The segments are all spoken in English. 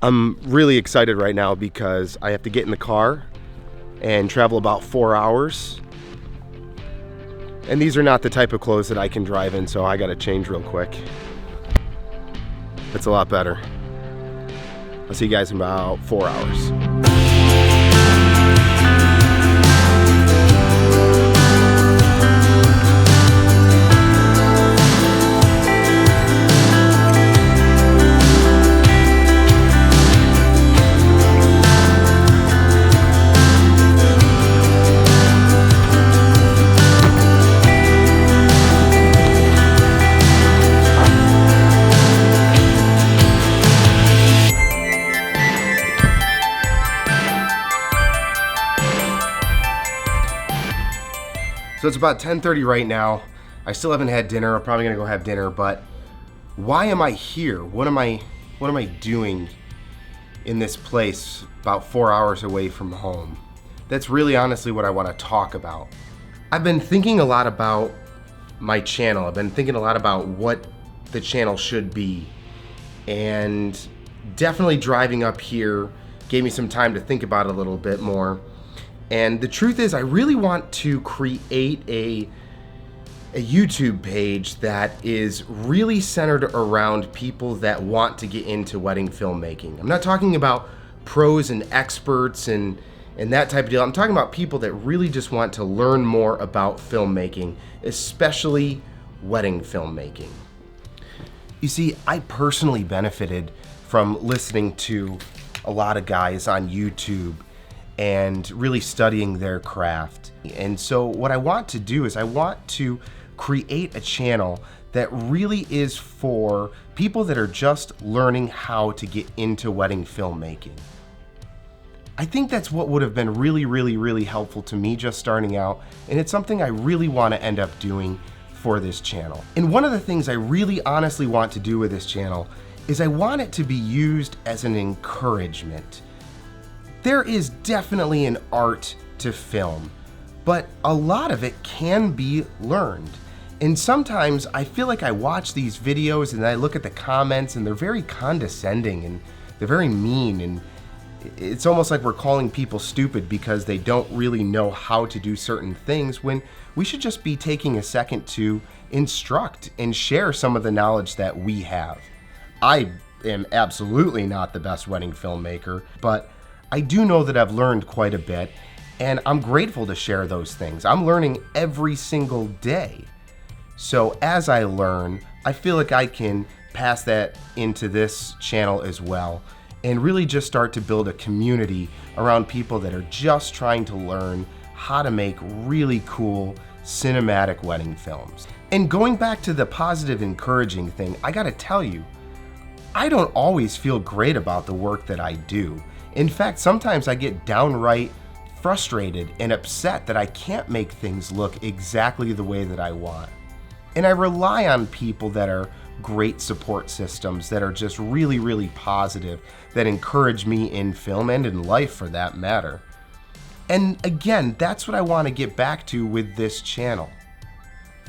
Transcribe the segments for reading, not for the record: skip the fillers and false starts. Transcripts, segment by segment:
I'm really excited right now because I have to get in the car and travel about 4 hours. And these are not the type of clothes that I can drive in, so I gotta change real quick. It's a lot better. I'll see you guys in about 4 hours. So it's about 10:30 right now. I still haven't had dinner. I'm probably gonna go have dinner, but why am I here? What am I doing in this place about 4 hours away from home? That's really honestly what I want to talk about. I've been thinking a lot about my channel. I've been thinking a lot about what the channel should be. And definitely driving up here gave me some time to think about it a little bit more. And the truth is, I really want to create a YouTube page that is really centered around people that want to get into wedding filmmaking. I'm not talking about pros and experts and that type of deal. I'm talking about people that really just want to learn more about filmmaking, especially wedding filmmaking. You see, I personally benefited from listening to a lot of guys on YouTube and really studying their craft. And so what I want to do is I want to create a channel that really is for people that are just learning how to get into wedding filmmaking. I think that's what would have been really helpful to me just starting out, and it's something I really want to end up doing for this channel. And one of the things I really honestly want to do with this channel is I want it to be used as an encouragement. There is definitely an art to film, but a lot of it can be learned. And sometimes I feel like I watch these videos and I look at the comments and they're very condescending and they're very mean, and it's almost like we're calling people stupid because they don't really know how to do certain things, when we should just be taking a second to instruct and share some of the knowledge that we have. I am absolutely not the best wedding filmmaker, but I do know that I've learned quite a bit, and I'm grateful to share those things. I'm learning every single day. So as I learn, I feel like I can pass that into this channel as well, and really just start to build a community around people that are just trying to learn how to make really cool cinematic wedding films. And going back to the positive, encouraging thing, I gotta tell you, I don't always feel great about the work that I do. In fact, sometimes I get downright frustrated and upset that I can't make things look exactly the way that I want. And I rely on people that are great support systems, that are just really positive, that encourage me in film and in life for that matter. And again, that's what I want to get back to with this channel.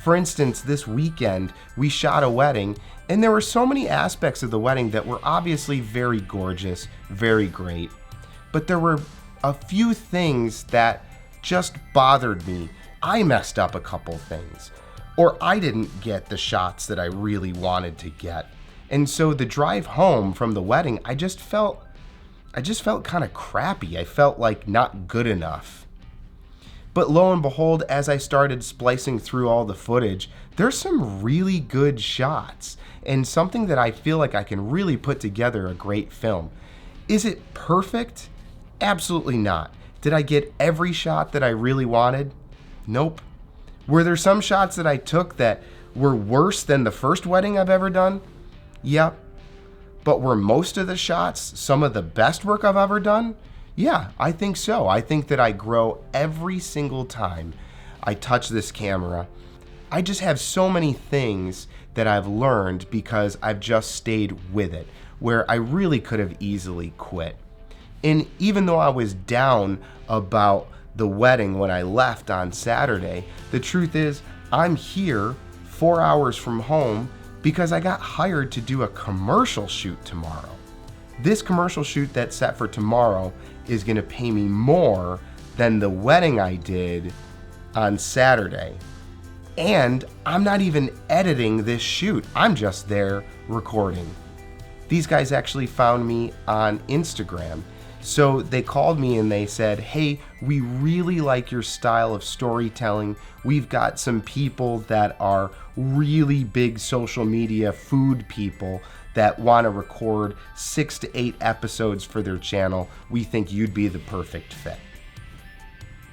For instance, this weekend we shot a wedding, and there were so many aspects of the wedding that were obviously very gorgeous, very great. But there were a few things that just bothered me. I messed up a couple things, or I didn't get the shots that I really wanted to get. And so the drive home from the wedding, I just felt kind of crappy. I felt like not good enough. But lo and behold, as I started splicing through all the footage, there's some really good shots and something that I feel like I can really put together a great film. Is it perfect? Absolutely not. Did I get every shot that I really wanted? Nope. Were there some shots that I took that were worse than the first wedding I've ever done? Yep. But were most of the shots some of the best work I've ever done? Yeah, I think so. I think that I grow every single time I touch this camera. I just have so many things that I've learned because I've just stayed with it, where I really could have easily quit. And even though I was down about the wedding when I left on Saturday, the truth is I'm here 4 hours from home because I got hired to do a commercial shoot tomorrow. This commercial shoot that's set for tomorrow is gonna pay me more than the wedding I did on Saturday. And I'm not even editing this shoot, I'm just there recording. These guys actually found me on Instagram. So they called me and they said, hey, we really like your style of storytelling. We've got some people that are really big social media food people that want to record 6 to 8 episodes for their channel. We think you'd be the perfect fit.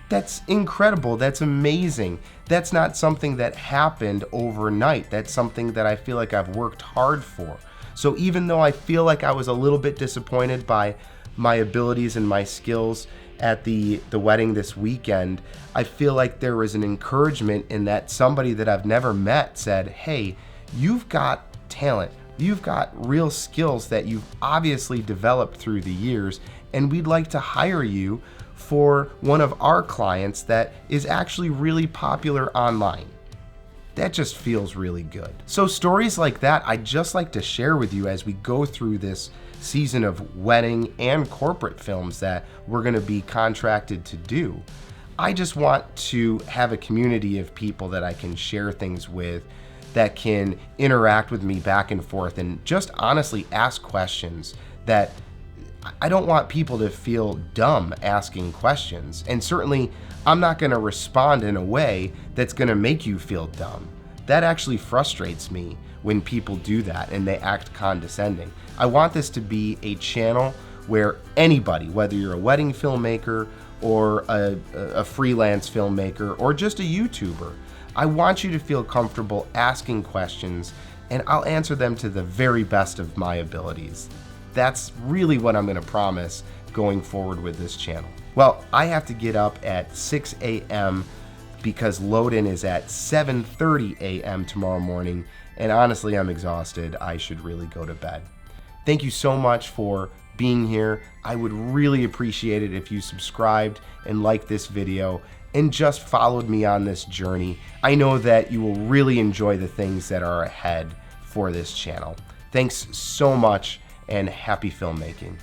That's incredible. That's amazing. That's not something that happened overnight. That's something that I feel like I've worked hard for. So even though I feel like I was a little bit disappointed by my abilities and my skills at the wedding this weekend, I feel like there was an encouragement in that somebody that I've never met said, hey, you've got talent. You've got real skills that you've obviously developed through the years, and we'd like to hire you for one of our clients that is actually really popular online. That just feels really good. So stories like that, I'd just like to share with you as we go through this season of wedding and corporate films that we're gonna be contracted to do. I just want to have a community of people that I can share things with, that can interact with me back and forth and just honestly ask questions. That I don't want people to feel dumb asking questions. And certainly I'm not gonna respond in a way that's gonna make you feel dumb. That actually frustrates me when people do that and they act condescending. I want this to be a channel where anybody, whether you're a wedding filmmaker or a freelance filmmaker or just a YouTuber, I want you to feel comfortable asking questions, and I'll answer them to the very best of my abilities. That's really what I'm gonna promise going forward with this channel. Well, I have to get up at 6 a.m. because load-in is at 7:30 a.m. tomorrow morning, and honestly, I'm exhausted. I should really go to bed. Thank you so much for being here. I would really appreciate it if you subscribed and liked this video and just followed me on this journey. I know that you will really enjoy the things that are ahead for this channel. Thanks so much, and happy filmmaking.